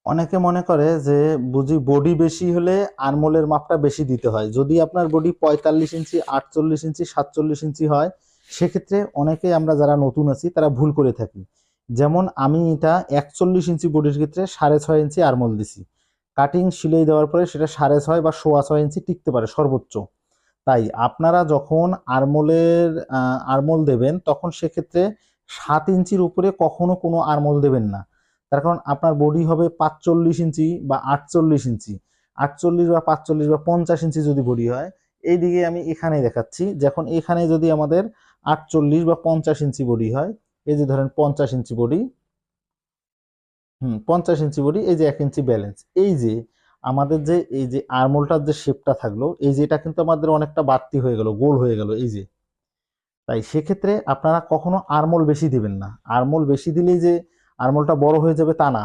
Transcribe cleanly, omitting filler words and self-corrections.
অনেকে মনে করে যে বুঝি বডি বেশি হলে আরমোলের মাপটা বেশি দিতে হয়। যদি আপনার বডি 45 ইঞ্চি, 48 ইঞ্চি, 47 ইঞ্চি হয়, সেক্ষেত্রে অনেকেই আমরা যারা নতুন আছি তারা ভুল করে থাকি। যেমন আমি এটা 41 ইঞ্চি বডির ক্ষেত্রে 6.5 ইঞ্চি আরমোল দিছি। কাটিং সিলাই দেওয়ার পরে সেটা 6.5 বা 6.25 ইঞ্চি টিকতে পারে সর্বোচ্চ। তাই আপনারা যখন আরমোলের আরমোল দেবেন তখন সেক্ষেত্রে 7 ইঞ্চির উপরে কখনো কোনো আরমোল দেবেন না। তার কারণ আপনার বডি হবে 45 ইঞ্চি বা 48 ইঞ্চি, 48 বা 45 বা 50 ইঞ্চি যদি বডি হয়। এইদিকে আমি এখানে দেখাচ্ছি, যখন এখানে যদি আমাদের 48 বা 50 ইঞ্চি বডি হয়, এই যে ধরেন 50 ইঞ্চি বডি, 50 ইঞ্চি বডি, এই যে 1 ইঞ্চি ব্যালেন্স, এই যে আমাদের যে এই যে আরমোলটার যে শেপটা থাকলো, এই যে এটা কিন্তু আমাদের অনেকটা বাড়তি হয়ে গেল, গোল হয়ে গেল এই যে। তাই সেক্ষেত্রে আপনারা কখনো আরমোল বেশি দিবেন না। আরমোল বেশি দিলেই যে আরমোলটা বড় হয়ে যাবে তা না।